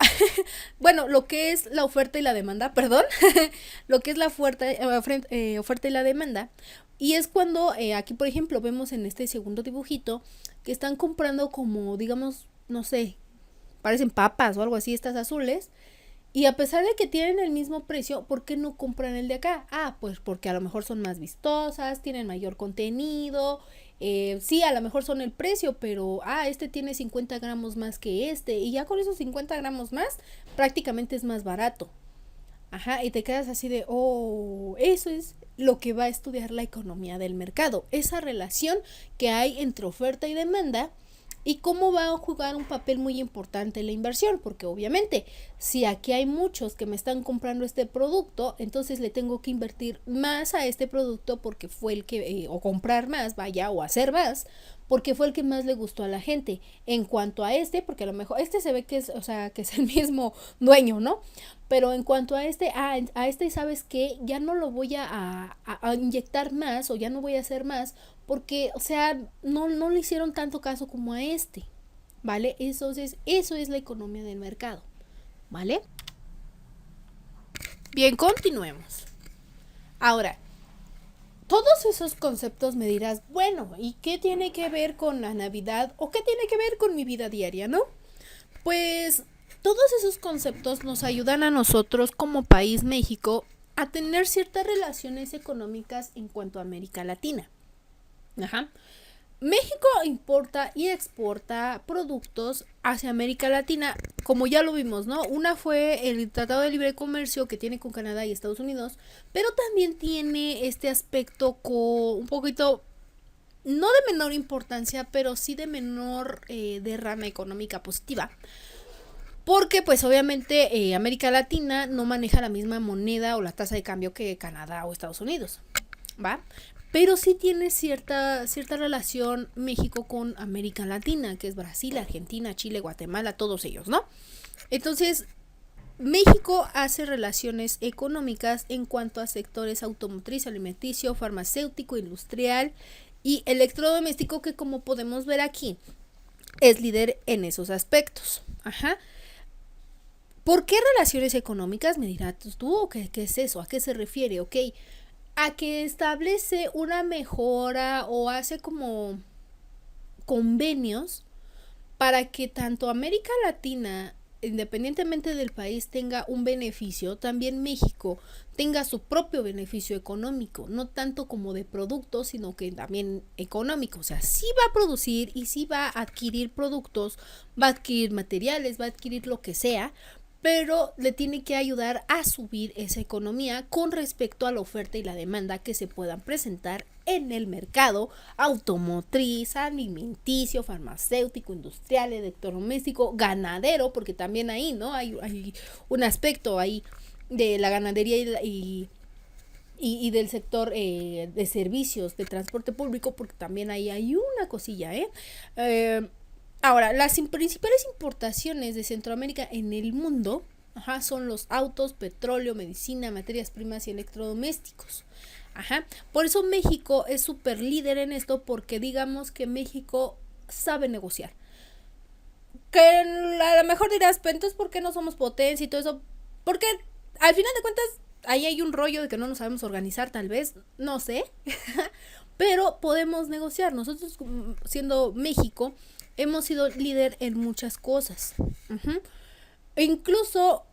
Bueno, lo que es la oferta y la demanda, perdón. Lo que es la oferta y la demanda. Y es cuando aquí, por ejemplo, vemos en este segundo dibujito que están comprando como, digamos, no sé, parecen papas o algo así, estas azules. Y a pesar de que tienen el mismo precio, ¿por qué no compran el de acá? Ah, pues porque a lo mejor son más vistosas, tienen mayor contenido. Sí, a lo mejor son el precio, pero este tiene 50 gramos más que este. Y ya con esos 50 gramos más, prácticamente es más barato. Ajá, y te quedas así de, oh, eso es lo que va a estudiar la economía del mercado. Esa relación que hay entre oferta y demanda y cómo va a jugar un papel muy importante en la inversión, porque obviamente si aquí hay muchos que me están comprando este producto, entonces le tengo que invertir más a este producto porque fue el que, o comprar más, vaya, o hacer más, porque fue el que más le gustó a la gente. En cuanto a porque a lo mejor se ve que es, o sea, que es el mismo dueño, ¿no? Pero en cuanto a sabes que ya no lo voy a inyectar más o ya no voy a hacer más porque, o sea, no le hicieron tanto caso como a ¿vale? Entonces, eso es la economía del mercado, ¿vale? Bien, continuemos. Ahora, todos esos conceptos me dirás, bueno, ¿y qué tiene que ver con la Navidad o qué tiene que ver con mi vida diaria, no? Pues todos esos conceptos nos ayudan a nosotros como país México a tener ciertas relaciones económicas en cuanto a América Latina. Ajá. México importa y exporta productos hacia América Latina, como ya lo vimos, ¿no? Una fue el Tratado de Libre Comercio que tiene con Canadá y Estados Unidos, pero también tiene este aspecto un poquito, no de menor importancia, pero sí de menor derrama económica positiva. Porque pues obviamente América Latina no maneja la misma moneda o la tasa de cambio que Canadá o Estados Unidos, ¿va? Pero sí tiene cierta relación México con América Latina, que es Brasil, Argentina, Chile, Guatemala, todos ellos, ¿no? Entonces, México hace relaciones económicas en cuanto a sectores automotriz, alimenticio, farmacéutico, industrial y electrodoméstico, que como podemos ver aquí, es líder en esos aspectos. Ajá. ¿Por qué relaciones económicas? Me dirás tú, ¿qué es eso? ¿A qué se refiere? Ok, a que establece una mejora o hace como convenios para que tanto América Latina, independientemente del país, tenga un beneficio, también México tenga su propio beneficio económico, no tanto como de productos, sino que también económico. O sea, sí va a producir y sí va a adquirir productos, va a adquirir materiales, va a adquirir lo que sea, pero le tiene que ayudar a subir esa economía con respecto a la oferta y la demanda que se puedan presentar en el mercado automotriz, alimenticio, farmacéutico, industrial, electrodoméstico, ganadero, porque también ahí, ¿no? Hay un aspecto ahí de la ganadería y y del sector de servicios, de transporte público, porque también ahí hay una cosilla, ahora, las principales importaciones de Centroamérica en el mundo, son los autos, petróleo, medicina, materias primas y electrodomésticos. Por eso México es súper líder en esto, porque digamos que México sabe negociar. Que a lo mejor dirás, pero entonces ¿por qué no somos potencia y todo eso? Porque al final de cuentas ahí hay un rollo de que no nos sabemos organizar, tal vez, no sé. Pero podemos negociar. Nosotros, siendo México, hemos sido líder en muchas cosas. E incluso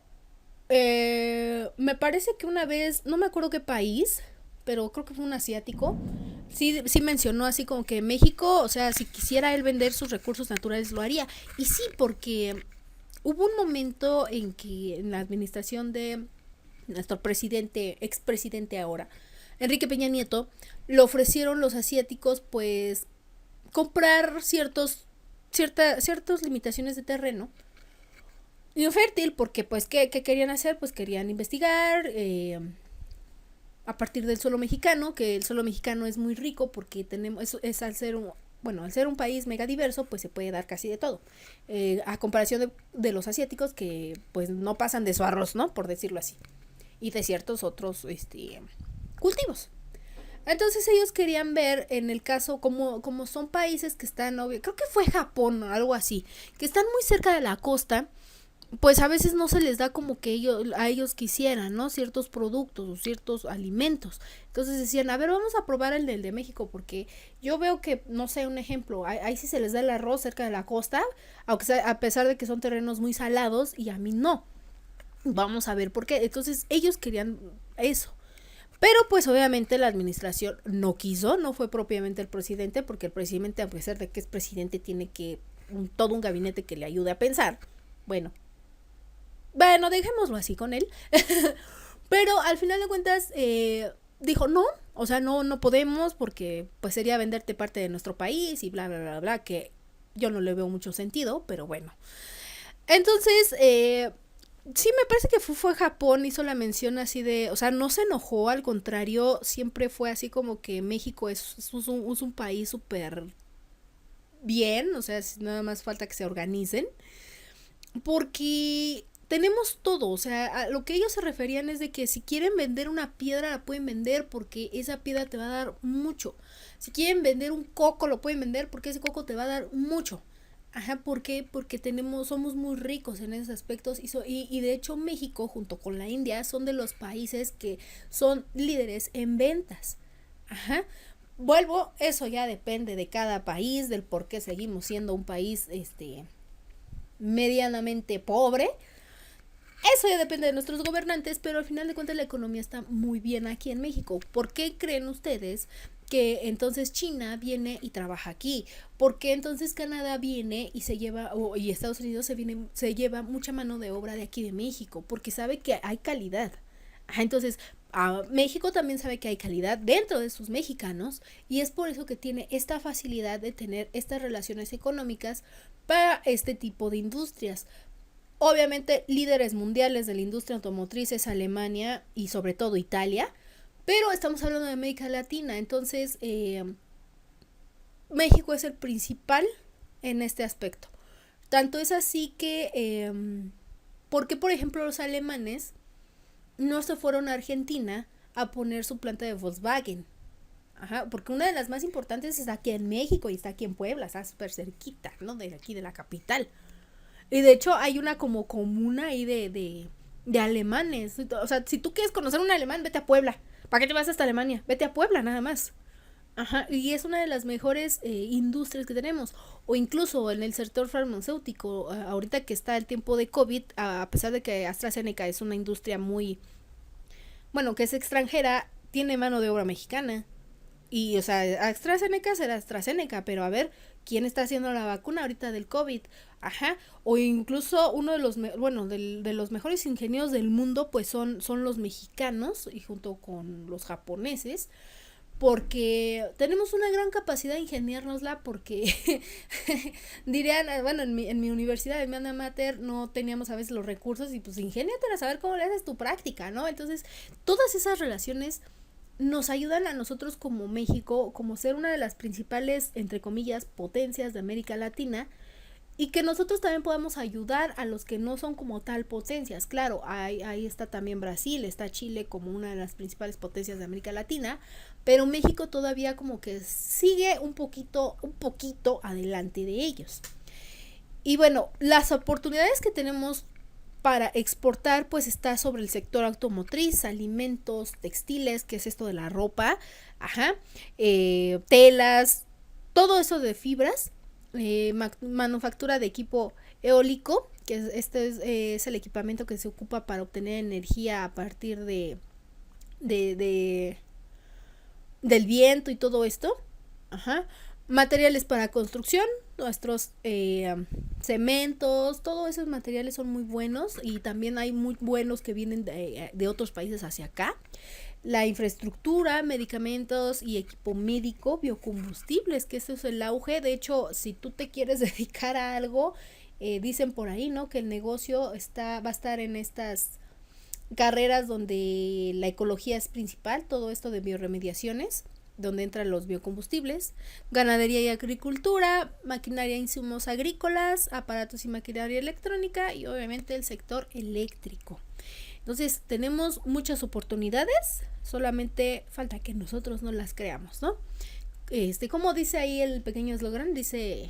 me parece que una vez, no me acuerdo qué país, pero creo que fue un asiático, sí mencionó así como que México, o sea, si quisiera él vender sus recursos naturales lo haría. Y sí, porque hubo un momento en que en la administración de nuestro presidente, expresidente ahora, Enrique Peña Nieto, le ofrecieron los asiáticos pues comprar ciertas limitaciones de terreno infértil, porque pues ¿qué querían hacer? Pues querían investigar a partir del suelo mexicano, que el suelo mexicano es muy rico porque tenemos, es al ser un país mega diverso, pues se puede dar casi de todo, a comparación de los asiáticos, que pues no pasan de su arroz, ¿no? Por decirlo así, y de ciertos otros cultivos. Entonces ellos querían ver, en el caso, como son países que están, creo que fue Japón o algo así, que están muy cerca de la costa, pues a veces no se les da como que a ellos quisieran, ¿no? Ciertos productos o ciertos alimentos. Entonces decían, a ver, vamos a probar el del de México, porque yo veo que, no sé, un ejemplo, ahí sí se les da el arroz cerca de la costa, aunque sea, a pesar de que son terrenos muy salados, y a mí no. Vamos a ver por qué. Entonces ellos querían eso. Pero pues obviamente la administración no quiso, no fue propiamente el presidente, porque el presidente, a pesar de que es presidente, tiene que todo un gabinete que le ayude a pensar. Bueno, dejémoslo así con él. Pero al final de cuentas dijo no, o sea, no podemos, porque pues sería venderte parte de nuestro país y bla, bla, bla, bla, que yo no le veo mucho sentido, pero bueno. Entonces, sí, me parece que fue Japón, hizo la mención así de, o sea, no se enojó, al contrario, siempre fue así como que México es un país súper bien, o sea, nada más falta que se organicen, porque tenemos todo, o sea, a lo que ellos se referían es de que si quieren vender una piedra la pueden vender, porque esa piedra te va a dar mucho. Si quieren vender un coco lo pueden vender, porque ese coco te va a dar mucho. ¿Por qué? Porque somos muy ricos en esos aspectos, y de hecho México junto con la India son de los países que son líderes en ventas. Eso ya depende de cada país, del por qué seguimos siendo un país medianamente pobre. Eso ya depende de nuestros gobernantes, pero al final de cuentas la economía está muy bien aquí en México. ¿Por qué creen ustedes que entonces China viene y trabaja aquí? ¿Por qué entonces Canadá viene y y Estados Unidos se lleva mucha mano de obra de aquí de México? Porque sabe que hay calidad. Entonces, México también sabe que hay calidad dentro de sus mexicanos, y es por eso que tiene esta facilidad de tener estas relaciones económicas para este tipo de industrias. Obviamente líderes mundiales de la industria automotriz es Alemania y sobre todo Italia, pero estamos hablando de América Latina. Entonces México es el principal en este aspecto. Tanto es así que porque por ejemplo los alemanes no se fueron a Argentina a poner su planta de Volkswagen, porque una de las más importantes está aquí en México y está aquí en Puebla, está súper cerquita, ¿no? De aquí, de la capital. Y de hecho hay una como comuna ahí de alemanes. O sea, si tú quieres conocer un alemán, vete a Puebla. ¿Para qué te vas hasta Alemania? Vete a Puebla nada más. Y es una de las mejores industrias que tenemos. O incluso en el sector farmacéutico, ahorita que está el tiempo de COVID, a pesar de que AstraZeneca es una industria muy, que es extranjera, tiene mano de obra mexicana. Y, o sea, AstraZeneca será AstraZeneca, pero a ver, ¿quién está haciendo la vacuna ahorita del COVID? O incluso uno de los, de los mejores ingenieros del mundo, pues son los mexicanos, y junto con los japoneses, porque tenemos una gran capacidad de ingeniárnosla, porque dirían, en mi universidad, en mi alma mater, no teníamos a veces los recursos, y pues ingéniatela a saber cómo le haces tu práctica, ¿no? Entonces, todas esas relaciones nos ayudan a nosotros como México, como ser una de las principales, entre comillas, potencias de América Latina, y que nosotros también podamos ayudar a los que no son como tal potencias. Claro, ahí está también Brasil, está Chile como una de las principales potencias de América Latina, pero México todavía como que sigue un poquito adelante de ellos. Y bueno, las oportunidades que tenemos para exportar pues está sobre el sector automotriz, alimentos, textiles, que es esto de la ropa, telas, todo eso de fibras, manufactura de equipo eólico, que es el equipamiento que se ocupa para obtener energía a partir de del viento y todo esto, materiales para construcción, nuestros cementos, todos esos materiales son muy buenos y también hay muy buenos que vienen de otros países hacia acá. La infraestructura, medicamentos y equipo médico, biocombustibles, que eso es el auge. De hecho, si tú te quieres dedicar a algo, dicen por ahí, ¿no? Que el negocio va a estar en estas carreras donde la ecología es principal, todo esto de bioremediaciones, donde entran los biocombustibles, ganadería y agricultura, maquinaria e insumos agrícolas, aparatos y maquinaria electrónica y obviamente el sector eléctrico. Entonces tenemos muchas oportunidades, solamente falta que nosotros no las creamos, ¿no? Como dice ahí el pequeño eslogan, dice,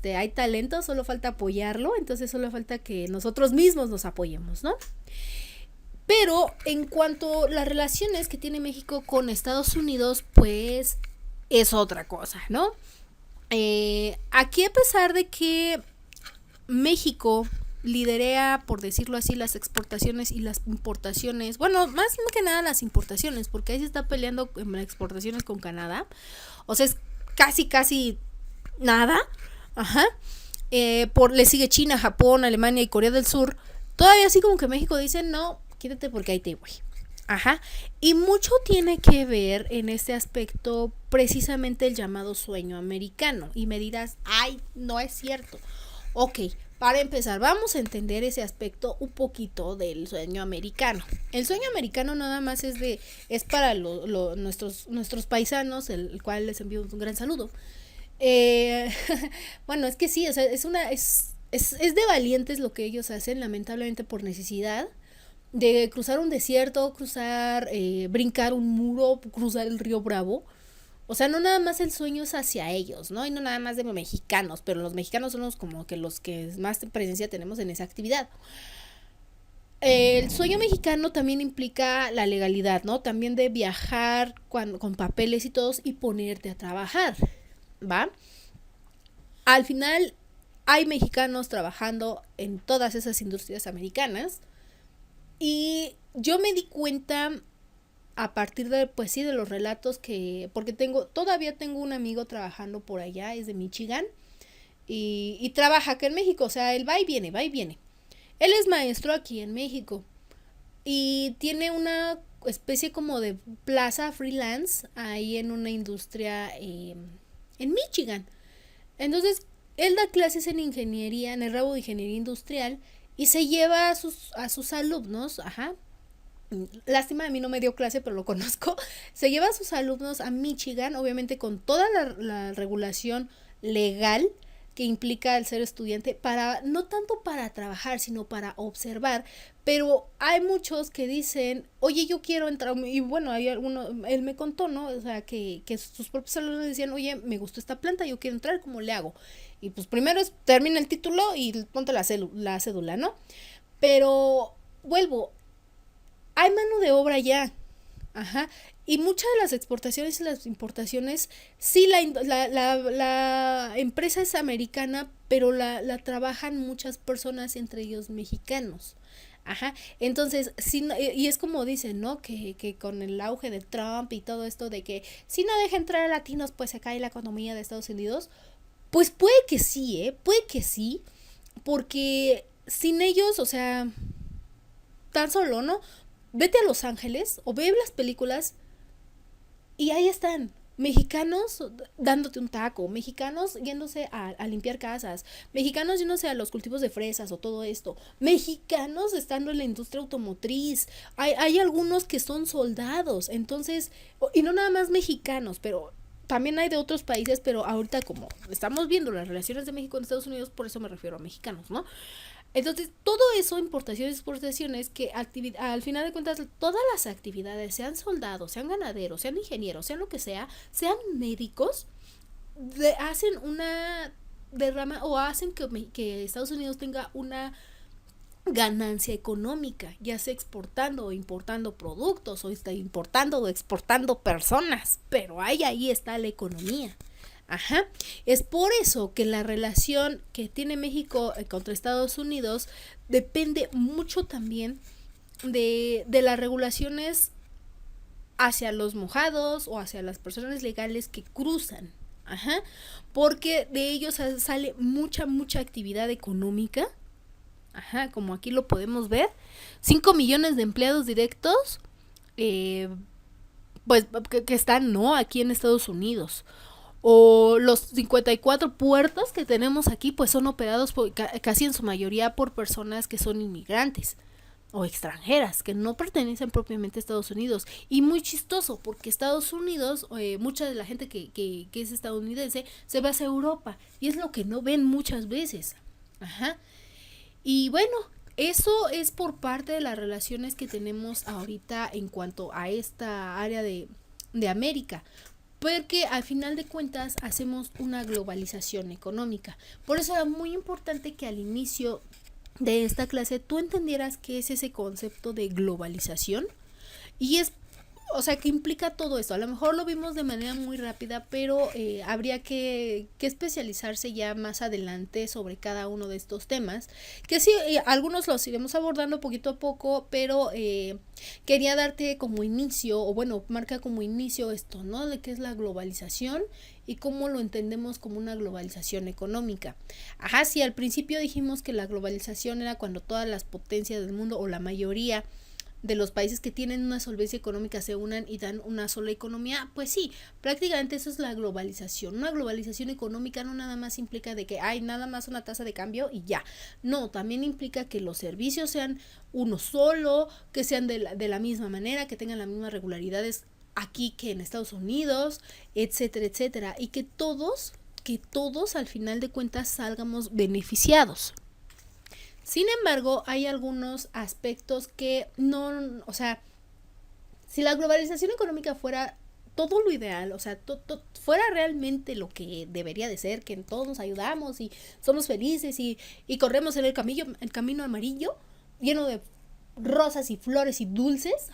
hay talento, solo falta apoyarlo, entonces solo falta que nosotros mismos nos apoyemos, ¿no? Pero en cuanto a las relaciones que tiene México con Estados Unidos, pues es otra cosa, ¿no? Aquí, a pesar de que México liderea, por decirlo así, las exportaciones y las importaciones, bueno, más que nada las importaciones, porque ahí se está peleando en las exportaciones con Canadá, o sea, es casi nada, le sigue China, Japón, Alemania y Corea del Sur. Todavía así como que México dice, no, quítate porque ahí te voy. Y mucho tiene que ver en este aspecto precisamente el llamado sueño americano. Y me dirás, ay, no es cierto. Ok, para empezar, vamos a entender ese aspecto un poquito del sueño americano. El sueño americano nada más es para nuestros paisanos, el cual les envío un gran saludo. Bueno, es que sí, o sea, es de valientes lo que ellos hacen, lamentablemente por necesidad, de cruzar un desierto, brincar un muro, cruzar el río Bravo. O sea, no nada más el sueño es hacia ellos, ¿no? Y no nada más de los mexicanos, pero los mexicanos son los que más presencia tenemos en esa actividad. El sueño mexicano también implica la legalidad, ¿no? También de viajar con papeles y todos y ponerte a trabajar, ¿va? Al final hay mexicanos trabajando en todas esas industrias americanas y yo me di cuenta a partir de, pues sí, de los relatos porque todavía tengo un amigo trabajando por allá, es de Michigan, y trabaja acá en México, o sea, él va y viene. Él es maestro aquí en México, y tiene una especie como de plaza freelance ahí en una industria en Michigan. Entonces, él da clases en ingeniería, en el ramo de ingeniería industrial, y se lleva a sus alumnos, lástima, a mí no me dio clase, pero lo conozco. Se lleva a sus alumnos a Michigan, obviamente con toda la regulación legal que implica el ser estudiante, no tanto para trabajar, sino para observar. Pero hay muchos que dicen, oye, yo quiero entrar, y bueno, hay él me contó, ¿no? O sea, que sus propios alumnos decían, oye, me gustó esta planta, yo quiero entrar, ¿cómo le hago? Y pues primero termina el título y ponte la cédula, ¿no? Pero vuelvo, hay mano de obra ya, y muchas de las exportaciones y las importaciones, sí, la empresa es americana, pero la trabajan muchas personas, entre ellos mexicanos, entonces, sí, y es como dicen, ¿no? Que con el auge de Trump y todo esto de que si no deja entrar a latinos, pues se cae la economía de Estados Unidos, pues puede que sí, porque sin ellos, o sea, tan solo, ¿no? Vete a Los Ángeles o ve las películas y ahí están mexicanos dándote un taco, mexicanos yéndose a limpiar casas, mexicanos yéndose a los cultivos de fresas o todo esto, mexicanos estando en la industria automotriz, hay algunos que son soldados, entonces, y no nada más mexicanos, pero también hay de otros países, pero ahorita como estamos viendo las relaciones de México con Estados Unidos, por eso me refiero a mexicanos, ¿no? Entonces, todo eso, importaciones y exportaciones, que al final de cuentas, todas las actividades, sean soldados, sean ganaderos, sean ingenieros, sean lo que sea, sean médicos, hacen una derrama o hacen que Estados Unidos tenga una ganancia económica, ya sea exportando o importando productos, o está importando o exportando personas, pero ahí está la economía. Ajá, es por eso que la relación que tiene México contra Estados Unidos depende mucho también de las regulaciones hacia los mojados o hacia las personas legales que cruzan. Ajá, porque de ellos sale mucha actividad económica. Ajá, como aquí lo podemos ver, 5 millones de empleados directos, pues que están, ¿no?, aquí en Estados Unidos. O los 54 puertos que tenemos aquí, pues son operados casi en su mayoría por personas que son inmigrantes o extranjeras, que no pertenecen propiamente a Estados Unidos. Y muy chistoso, porque Estados Unidos, mucha de la gente que es estadounidense, se va hacia Europa, y es lo que no ven muchas veces. Ajá. Y bueno, eso es por parte de las relaciones que tenemos ahorita en cuanto a esta área de América. Porque al final de cuentas hacemos una globalización económica. Por eso era muy importante que al inicio de esta clase tú entendieras qué es ese concepto de globalización. Y es, o sea, que implica todo esto. A lo mejor lo vimos de manera muy rápida, pero habría que especializarse ya más adelante sobre cada uno de estos temas. Que sí, algunos los iremos abordando poquito a poco, pero quería darte como inicio, o bueno, marca como inicio esto, ¿no? De qué es la globalización y cómo lo entendemos como una globalización económica. Ajá, sí, al principio dijimos que la globalización era cuando todas las potencias del mundo, o la mayoría de los países que tienen una solvencia económica, se unan y dan una sola economía. Pues sí, prácticamente eso es la globalización. Una globalización económica no nada más implica de que hay nada más una tasa de cambio y ya. No, también implica que los servicios sean uno solo, que sean de la misma manera, que tengan las mismas regularidades aquí que en Estados Unidos, etcétera, etcétera. Y que todos al final de cuentas salgamos beneficiados. Sin embargo, hay algunos aspectos que no, o sea, si la globalización económica fuera todo lo ideal, o sea, fuera realmente lo que debería de ser, que todos nos ayudamos y somos felices y corremos en el camino amarillo, lleno de rosas y flores y dulces,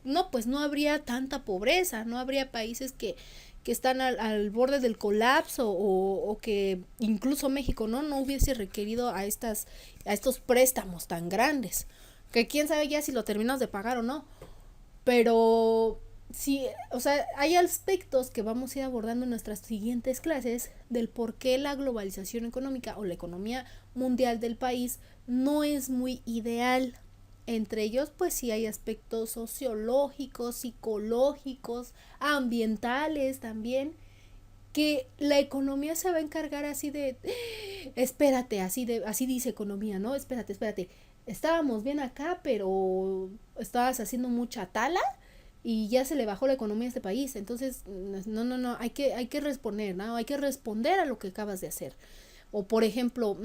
no, pues no habría tanta pobreza, no habría países que están al borde del colapso, o que incluso México no hubiese requerido a estos préstamos tan grandes, que quién sabe ya si lo terminamos de pagar o no. Pero sí, o sea, hay aspectos que vamos a ir abordando en nuestras siguientes clases del por qué la globalización económica o la economía mundial del país no es muy ideal. Entre ellos, pues sí hay aspectos sociológicos, psicológicos, ambientales también, que la economía se va a encargar así de, espérate, así dice economía, ¿no? Espérate, estábamos bien acá, pero estabas haciendo mucha tala y ya se le bajó la economía a este país. Entonces, no, hay que responder, ¿no? Hay que responder a lo que acabas de hacer. O por ejemplo,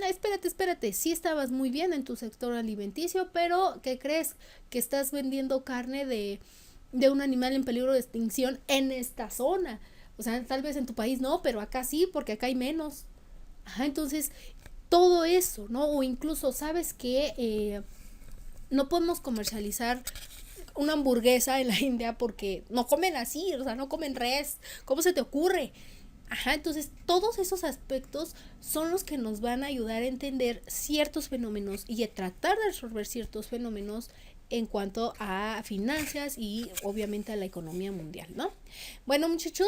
espérate, sí estabas muy bien en tu sector alimenticio, pero ¿qué crees? Que estás vendiendo carne de un animal en peligro de extinción en esta zona. O sea, tal vez en tu país no, pero acá sí, porque acá hay menos. Ajá, entonces, todo eso, ¿no? O incluso, ¿sabes qué? No podemos comercializar una hamburguesa en la India porque no comen así, o sea, no comen res. ¿Cómo se te ocurre? Ajá, entonces todos esos aspectos son los que nos van a ayudar a entender ciertos fenómenos y a tratar de resolver ciertos fenómenos en cuanto a finanzas y obviamente a la economía mundial, ¿no? Bueno, muchachos,